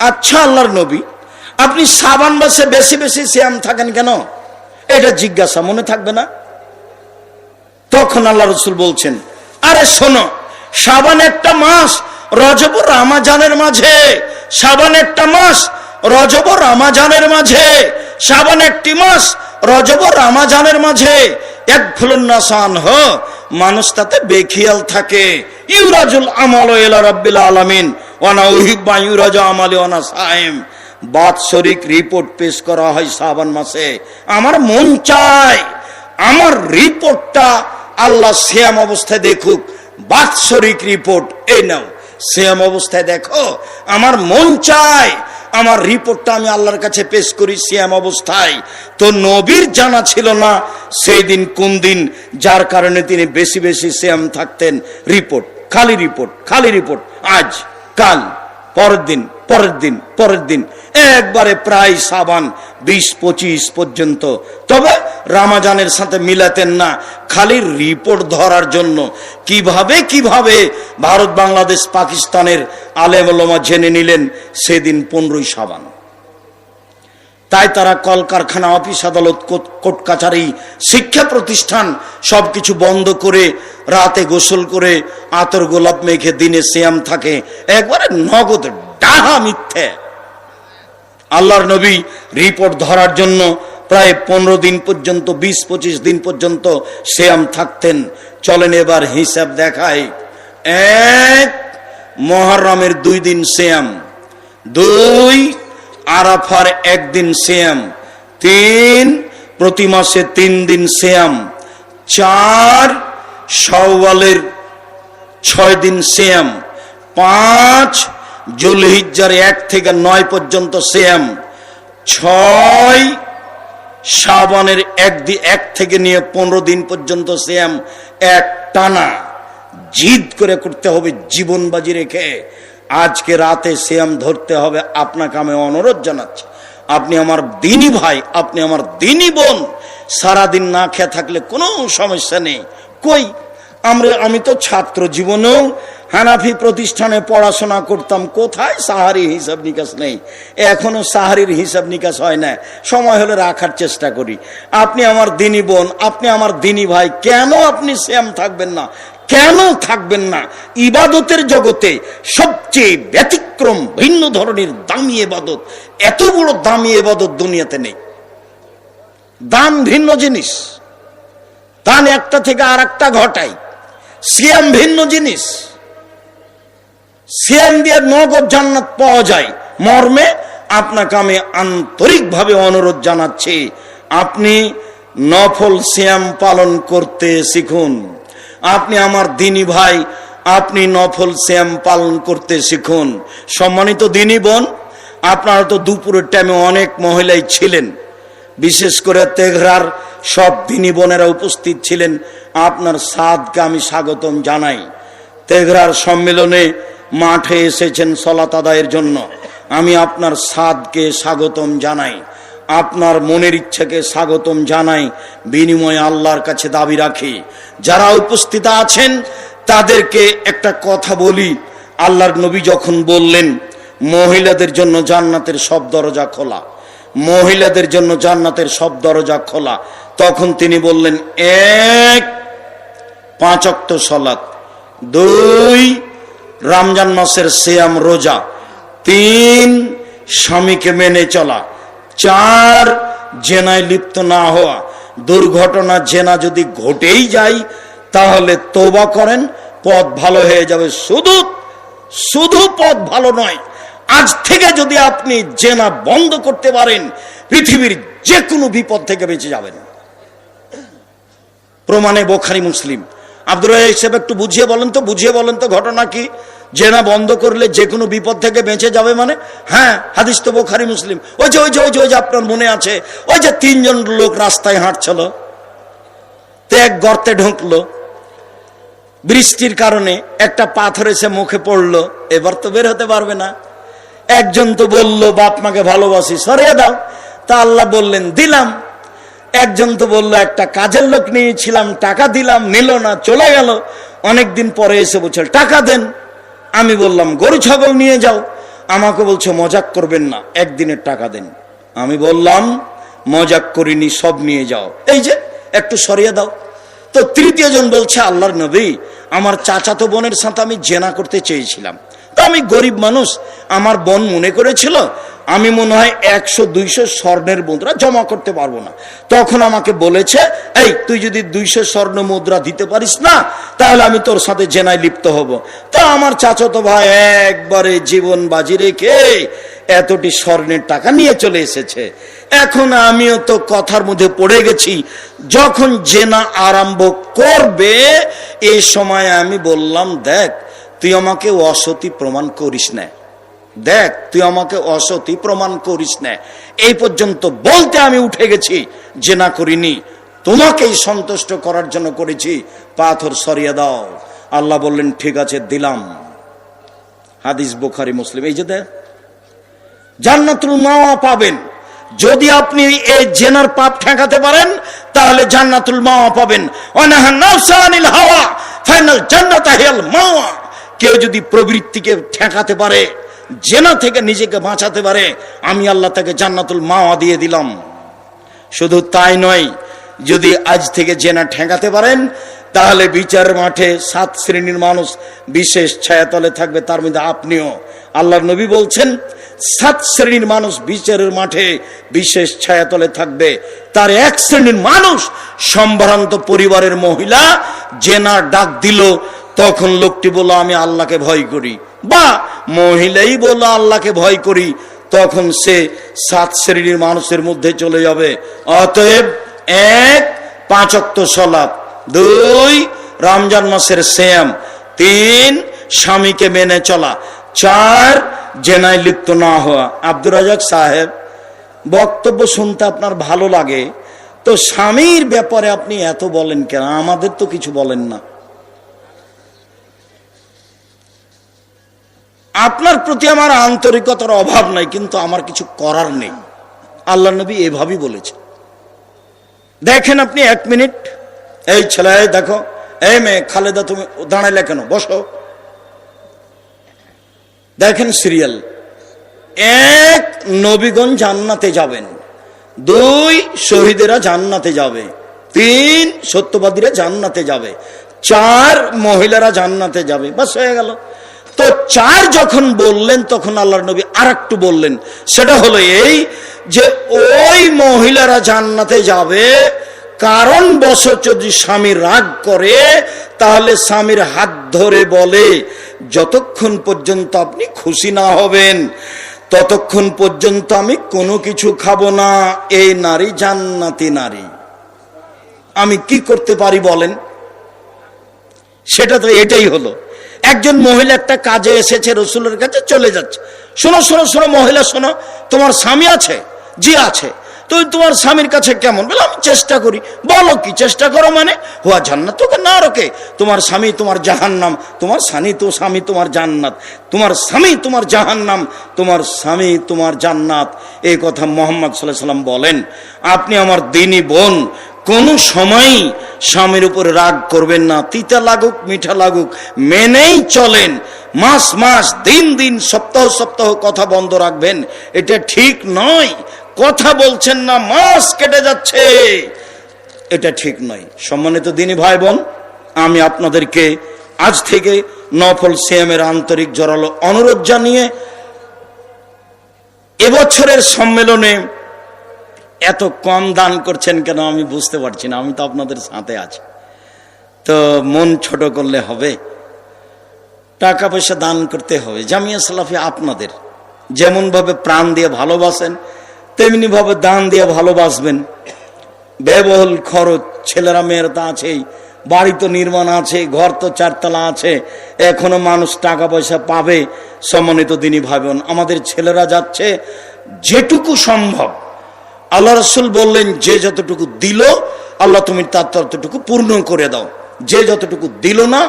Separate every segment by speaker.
Speaker 1: আচ্ছা আল্লাহর নবী, আপনি শাবান মাসে বেশি বেশি সিয়াম থাকেন কেন? এটা জিজ্ঞাসা মনে থাকবে না? তখন আল্লাহ রাসূল বলছেন, আরে শোনো, শাবান একটা মাস, রজব রমজানের মাঝে। শাবান একটা মাস, রজব রমজানের মাঝে। শাবান একটি মাস, রজব রমজানের মাঝে। এক ফুলন্নাসান হ, মানুষ তাতে বেখিয়াল থাকে। ইউরাজুল আমাল ইলা রাব্বিল আলামিন ওয়া না উহিব্বু ইউরাজু আমালি ওয়া না সাইম। বাৎসরিক রিপোর্ট পেশ করা হয় শাবান মাসে। আমার মন চায় আমার রিপোর্টটা আল্লাহ সিয়াম অবস্থায় দেখুক। বাৎসরিক রিপোর্ট এই নাও, সিয়াম অবস্থায় দেখো। আমার মন চায় আমার রিপোর্টটা আমি আল্লাহর কাছে পেশ করি সিয়াম অবস্থায়। তো নবীর জানা ছিল না সেই দিন কোন দিন, যার কারণে তিনি বেশি বেশি সিয়াম থাকতেন। রিপোর্ট, খালি রিপোর্ট, খালি রিপোর্ট। আজ, কাল, পরের দিন, পরের দিন, পরের দিন, একবারে প্রায় শাবান 20-25 পর্যন্ত। তবে রমজানের সাথে মিলাতেন না, খালি রিপোর্ট ধরার জন্য। কিভাবে কিভাবে ভারত, বাংলাদেশ, পাকিস্তানের আলেম ওলামা জেনে নিলেন সেদিন 15ই শাবান। তাই তারা কলকারখানা, অফিস আদালত, কোর্ট কাছারি, শিক্ষা প্রতিষ্ঠান সবকিছু বন্ধ করে রাতে গোসল করে আতর গোলাপ মেখে দিনে সিয়াম থাকে। একবারে নগদ ডাহা মিথ্যে। আল্লাহর নবী রিপোর্ট ধরার জন্য প্রায় 15 দিন পর্যন্ত, 20-25 দিন পর্যন্ত সিয়াম থাকতেন। চলেন এবার হিসাব দেখায়। 1 মুহররমের 2 দিন সিয়াম, 2 আরাফার 1 দিন সিয়াম, 3 প্রতি মাসে 3 দিন সিয়াম, 4 শাওয়ালের 6 দিন সিয়াম, 5 যুলহিজ্জার 1 থেকে 9 পর্যন্ত সিয়াম, 6 শাবানের 1 থেকে নিয়ে 15 দিন পর্যন্ত সিয়াম। এক টানা জিদ করে করতে হবে, জীবন বাজি রেখে। আজকে রাতে সিয়াম ধরতে হবে। আপনাকে আমি অনুরোধ জানাচ্ছি, আপনি আমার দিনী ভাই, আপনি আমার দিনী বোন। সারাদিন না খেয়ে থাকলে কোনো সমস্যা নেই। কই আমি তো ছাত্র জীবনেও হানাফি প্রতিষ্ঠানে পড়াশোনা করতাম, কোথায় সাহারি হিসাব নিকাশ নেই। এখনো সাহারির হিসাব নিকাশ হয় না, সময় হলে রাখার চেষ্টা করি। আপনি আমার দিনী বোন, আপনি আমার দিনী ভাই, কেন আপনি সিয়াম থাকবেন না? কেন থাকবেন না? ইবাদতের জগতে সবচেয়ে ব্যতিক্রম, ভিন্ন ধরনের দামি ইবাদত, এত বড় দামি ইবাদত দুনিয়াতে নেই। দান ভিন্ন জিনিস, দান একটা থেকে আর একটা ঘটায়। সিয়াম ভিন্ন জিনিস, সিয়াম দিয়ে নগদ জান্নাত পাওয়া যায়। মর্মে আপনাকে আমি আন্তরিকভাবে অনুরোধ জানাচ্ছি, আপনি নফল সিয়াম পালন করতে শিখুন। আপনি আমার দিনী ভাই, আপনি নফল সিয়াম পালন করতে শিখুন। সম্মানিত দিনী বোন, আপনারা তো দুপুরের টাইমে অনেক মহিলাই ছিলেন, বিশেষ করে তেঘরার সব দিনী বোনেরা উপস্থিত ছিলেন। আপনার সাদকে আমি স্বাগতম জানাই। তেঘরার সম্মেলনে মাঠে এসেছেন সলাত আদায়ের জন্য, আমি আপনার সাদকে স্বাগতম জানাই, আপনার মনের ইচ্ছাকে স্বাগতম জানাই। বিনিময়ে আল্লাহর কাছে দাবি রাখি, যারা উপস্থিত আছেন তাদেরকে একটা কথা বলি। আল্লাহর নবী যখন বললেন মহিলাদের জন্য জান্নাতের সব দরজা খোলা, মহিলাদের জন্য জান্নাতের সব দরজা খোলা, তখন তিনি বললেন 1 5 ওয়াক্ত সালাত, 2 রমজান মাসের সিয়াম রোজা, 3 স্বামীকে মেনে চলা, 4 জেনায় লিপ্ত না হওয়া। দুর্ঘটনা জেনা যদি ঘটেই যায় তাহলে তওবা করেন, পথ ভালো হয়ে যাবে। শুধু পথ ভালো নয়, আজ থেকে যদি আপনি জেনা বন্ধ করতে পারেন, পৃথিবীর যে কোনো বিপদ থেকে বেঁচে যাবেন। প্রমাণে বুখারী মুসলিম। আব্দুর রাজ্জাক সাহেব একটু বুঝিয়ে বলেন তো ঘটনা কি? জেনা বন্ধ করলে যে কোনো বিপদ থেকে বেঁচে যাবে মানে? হ্যাঁ, হাদিস তো বুখারী মুসলিম। ওই যে আপনার মনে আছে, ওই যে 3 জন লোক রাস্তায় হাঁটছিল, তো এক গর্তে ঢুকলো, বৃষ্টির কারণে একটা পাথর এসে মুখে পড়লো, এবার তো বের হতে পারবে না। একজন তো বলল বাপ মাকে ভালোবাসি, সরিয়ে দাও, তা আল্লাহ বললেন দিলাম। একজন তো বললো একটা কাজের লোক নিয়েছিলাম, টাকা দিলাম, নিল না, চলে গেল। অনেকদিন পরে এসে বলছে টাকা দেন। আমি বললাম গরু ছাগল নিয়ে যাও। আমাকে বলছে মজাক করবেন না, একদিনের টাকা দেন। আমি বললাম মজাক করিনি, সব নিয়ে যাও, এই যে একটু সরিয়ে দাও। তো তৃতীয় জন বলছে আল্লাহর নবী, আমার চাচাতো বোনের সাথে আমি জেনা করতে চেয়েছিলাম, তো আমি গরিব মানুষ, আমার বোন মনে করেছিল আমি মনে হয় 100-200 স্বর্ণের মুদ্রা জমা করতে পারবো না। তখন আমাকে বলেছে, এই তুই যদি 200 স্বর্ণ মুদ্রা দিতে পারিস না, তাহলে আমি তোর সাথে জেনায় লিপ্ত হব। তা আমার চাচাতো ভাই একবারে জীবন বাজি রেখে এতটি স্বর্ণের টাকা নিয়ে চলে এসেছে। এখন আমিও তো কথার মধ্যে পড়ে গেছি, যখন জেনা আরম্ভ করবে এই সময় আমি বললাম, দেখ তুই আমাকে অসতী প্রমাণ করিস না, দেখ তুই আমাকে অসতী প্রমাণ করিস না। এই পর্যন্ত বলতে আমি উঠে গেছি, জেনা করিনি, তোমাকেই সন্তুষ্ট করার জন্য করেছি, পাথর সরিয়ে দাও। আল্লাহ বললেন ঠিক আছে দিলাম। হাদিস বুখারী মুসলিম। এই যে দেখ, জান্নাতুল মাওয়া পাবেন যদি আপনি এই জেনার পাপ ঠেকাতে পারেন, তাহলে জান্নাতুল মাওয়া পাবেন। ওয়ানাহা নাফসা আনিল হাওয়া ফাইনাল জান্নাতা হিয়াল মাওয়া। কেউ যদি প্রবৃত্তিকে ঠেকাতে পারে, জেনা থেকে নিজেকে বাঁচাতে পারে, আমি আল্লাহ তাকে জান্নাতুল মাওয়া দিয়ে দিলাম। শুধু তাই নয়, যদি আজ থেকে জেনা ঠেকাতে পারেন, তাহলে বিচারের মাঠে 7 শ্রেণীর মানুষ বিশেষ ছায়াতলে থাকবে, তার মধ্যে আপনিও। আল্লাহর নবী বলছেন 7 শ্রেণীর মানুষ বিচারের মাঠে বিশেষ ছায়াতলে থাকবে, তার 1 শ্রেণীর মানুষ সম্ভ্রান্ত পরিবারের মহিলা জেনার ডাক দিল, তখন লোকটি বলল আমি আল্লাহকে ভয় করি, বা মহিলাই বলল আল্লাহকে ভয় করি, তখন সে 7 শ্রেণীর মানুষের মধ্যে চলে যাবে। অতএব 1 5 ওয়াক্ত সালাত, 2 রমজান মাসের সিয়াম, 3 স্বামীকে মেনে চলা, 4 জেনায় লিপ্ত না হওয়া। আব্দুর রাজাক সাহেব, বক্তব্য শুনতে আপনার ভালো লাগে, তো স্বামীর ব্যাপারে আপনি এত বলেন কেন? আমাদের তো কিছু বলেন না। আপনার প্রতি আমার আন্তরিকতার অভাব নাই, কিন্তু আমার কিছু করার নেই। আল্লাহ নবী এভাবেই বলেছে। দেখেন আপনি 1 মিনিট, এই ছেলে দেখো, এই মেয়ে খালেদা তুমি দাঁড়াইলে কেন, বসো। দেখেন সিরিয়াল, 1 নবীগণ জান্নাতে যাবেন, 2 শহীদেরা জান্নাতে যাবে, 3 সত্যবাদীরা জান্নাতে যাবে, 4 মহিলারা জান্নাতে যাবে, বাস হয়ে গেল। তো 4 যখন বললেন, তখন আল্লাহর নবী আরেকটু বললেন, সেটা হলো এই যে ওই মহিলারা জান্নাতে যাবে কারণ বশত যদি স্বামী রাগ করে, তাহলে স্বামীর হাত ধরে বলে যতক্ষণ পর্যন্ত আপনি খুশি না হবেন ততক্ষণ পর্যন্ত আমি কোনো কিছু খাবো না। এই নারী জান্নাতি নারী। আমি কি করতে পারি বলেন? সেটা তো এটাই হলো। একজন মহিলা একটা কাজে এসেছে, রসুলের কাছে চলে যাচ্ছে। শোনো শোনো শোনো মহিলা, শোনো, তোমার স্বামী আছে? জি আছে। তুই তোমার স্বামীর কাছে কেমন? বলে আমি চেষ্টা করি। বলো কি চেষ্টা করো? মানে হুয়া জান্নাত তোকে না রোকে, তোমার স্বামী তোমার জাহান্নাম, তোমার স্বামী তোমার জান্নাত, তোমার স্বামী তোমার জাহান্নাম, তোমার স্বামী তোমার জান্নাত। এই কথা মুহাম্মদ সাল্লাল্লাহু আলাইহি ওয়াসাল্লাম বলেন। আপনি আমার দিনী বোন, কোন সময় স্বামীর উপর রাগ করবেন না, তিতা লাগুক মিঠা লাগুক মেনেই চলেন। মাস মাস দিন দিন সপ্তাহ সপ্তাহ কথা বন্ধ রাখবেন, এটা ঠিক নয়। কথা বলছেন না, মাস কেটে যাচ্ছে, এটা ঠিক নয়। সম্মানিত দিনী ভাই বোন, আমি আপনাদেরকে আজ থেকে নফল সিয়ামের আন্তরিক জোরালো অনুরোধ জানিয়ে এবছরের সম্মেলনে এত কম দান করছেন কেন আমি বুঝতে পারছি না। আমি তো আপনাদের সাথে আছি, তো মন ছোট করলে হবে? টাকা পয়সা দান করতে হবে। জামিয়া সালাফি আপনাদের যেমন ভাবে প্রাণ দিয়ে ভালোবাসেন, তেমনি ভাবে দান দিয়ে ভালোবাসবেন। ব্যয়বহুল খরচ, ছেলেরা মেয়েরা তো আছেই, বাড়ি তো নির্মাণ আছে, ঘর তো 4 তলা আছে, এখনো মানুষ টাকা পয়সা পাবে। সম্মানিত দিনী ভাই বোন, আমাদের ছেলেরা যাচ্ছে যেটুকু সম্ভব। আল্লাহ রাসূল বললেন, যে যতটুকু দিল আল্লাহ তুমি তার ততটুকু পূর্ণ করে দাও, যে যতটুকু দিল না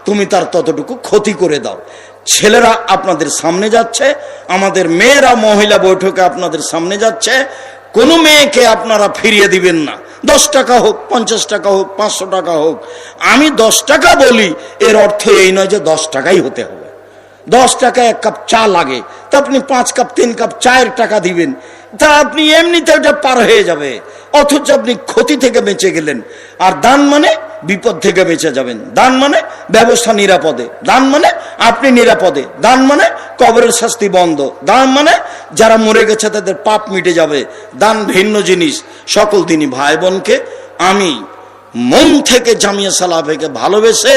Speaker 1: তুমি তার ততটুকু ক্ষতি করে দাও। ছেলেরা আপনাদের সামনে যাচ্ছে, আমাদের মেয়েরা মহিলা বৈঠকে আপনাদের সামনে যাচ্ছে। কোনো মেয়েকে আপনারা ফিরিয়ে দিবেন না। 10 টাকা হোক, 50 টাকা হোক, 500 টাকা হোক। আমি 10 টাকা বলি, এর অর্থ এই নয় যে 10 টাকাই হতে হবে। 10 টাকা 1 কাপ চা লাগে, তা আপনি 5 কাপ 3 কাপ চায়ের টাকা দিবেন, তা আপনি এমনিতে ওটা পার হয়ে যাবে, অথচ আপনি ক্ষতি থেকে বেঁচে গেলেন। আর দান মানে বিপদ থেকে বেঁচে যাবেন, দান মানে ব্যবস্থা নিরাপদে, দান মানে আপনি নিরাপদে, দান মানে কবরের শাস্তি বন্ধ, দান মানে যারা মরে গেছে তাদের পাপ মিটে যাবে। দান ভিন্ন জিনিস। সকল দিনই ভাই বোনকে আমি মন থেকে জামিয়া সালাফিকে ভালোবেসে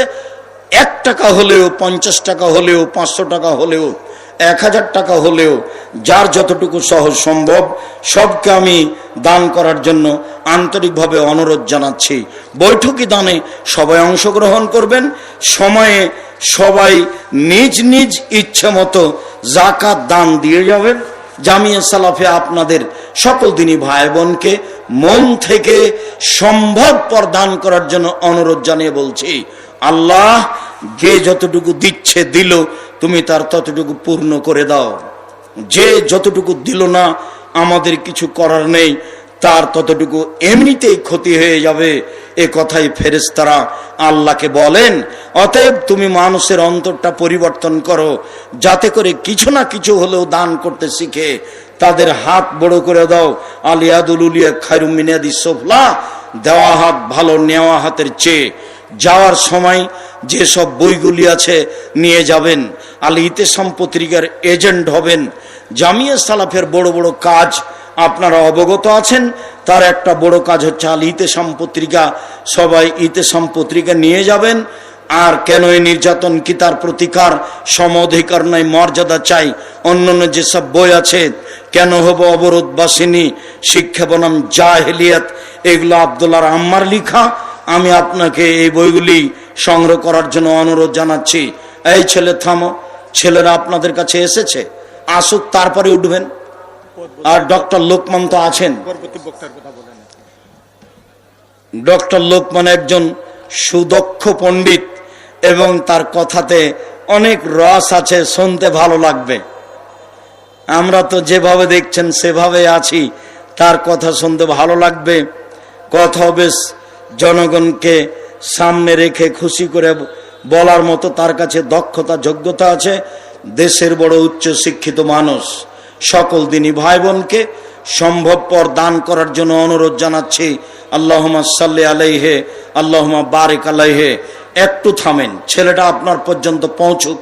Speaker 1: 1 টাকা হলেও, 50 টাকা হলেও, 500 টাকা হলেও, 1000 টাকা হলেও, যার যতটুকু সহজ সম্ভব সবকে আমি দান করার জন্য আন্তরিকভাবে অনুরোধ জানাচ্ছি। বৈঠকি দানে সবাই অংশগ্রহণ করবেন। সময়ে সবাই নিজ নিজ ইচ্ছে মতো যাকাত দান দিয়ে যাবেন। জামিয়া সালাফে আপনাদের সকল দিনই ভাই বোনকে মন থেকে সম্ভবপর দান করার জন্য অনুরোধ জানিয়ে বলছি, আল্লাহ যে যতটুকু দিচ্ছে দিল, তুমি তার ততটুকু পূর্ণ করে দাও। যে যতটুকু দিল না, আমাদের কিছু করার নেই, তার ততটুকু এমনিতেই ক্ষতি হয়ে যাবে। এ কথাই ফেরেশতারা আল্লাহকে বলেন। অতএব তুমি মানুষের অন্তরটা পরিবর্তন করো, যাতে করে কিছু না কিছু হলেও দান করতে শিখে। তাদের হাত বড় করে দাও। আলিয়াদুল উলিয়া খায়রুম মিন ইয়াদিস সুফলা, দেওয়া হাত ভালো নেওয়া হাতের চেয়ে। যাওয়ার সময় যেসব বইগুলি আছে নিয়ে যাবেন। আল ইতেসাম পত্রিকার এজেন্ট হবেন। জামিয়া সালাফের বড় বড় কাজ আপনারা অবগত আছেন। তার একটা বড় কাজ হচ্ছে আল ইতেসাম পত্রিকা। সবাই ইতেসাম পত্রিকা নিয়ে যাবেন। আর কেন এই নির্যাতন কি তার প্রতিকার, সম অধিকার নাই, মর্যাদা চাই, অন্যান্য যেসব বই আছে, কেন হব অবরোধ বাসিনী, শিক্ষা বনাম জাহেলিয়াত, এগুলো আব্দুল্লাহ আম্মার লিখা। আমি আপনাকে এই বইগুলি সংগ্রহ করার জন্য অনুরোধ জানাচ্ছি। এই ছেলে থামো, ছেলেরা আপনাদের কাছে এসেছে, আসুক তারপরে উঠবেন। আর ডক্টর লোকমান তো আছেন। ডক্টর লোকমান একজন সুদক্ষ পণ্ডিত এবং তার কথাতে অনেক রস আছে, শুনতে ভালো লাগবে। আমরা তো যেভাবে দেখছেন সেভাবে আছি, তার কথা শুনতে ভালো লাগবে। কথা বেশ জনগণকে সামনে রেখে খুশি করে বলার মতো তার কাছে দক্ষতা যোগ্যতা আছে। দেশের বড় উচ্চ শিক্ষিত মানুষ। সকল দিনই ভাই বোনকে সম্ভবপর দান করার জন্য অনুরোধ জানাচ্ছি। আল্লাহুম্মা সাল্লি আলাইহি, আল্লাহুম্মা বারিক আলাইহি। একটু থামেন, ছেলেটা আপনার পর্যন্ত পৌঁছুক।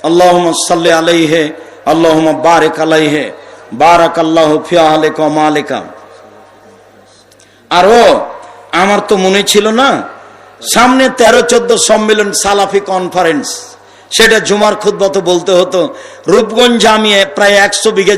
Speaker 1: আল্লাহুম্মা সাল্লি আলাইহি, আল্লাহুম্মা বারিক আলাইহি, বারাকাল্লাহু ফি আহলিকা ওয়া মালিকা। আর আমার তো মনে ছিল না, সামনে 13-14 সম্মেলন সালাফি কনফারেন্স, সেটা জুমার খুতবা তো বলতে হতো। রূপগঞ্জ জামিয়ে প্রায় 100 বিঘা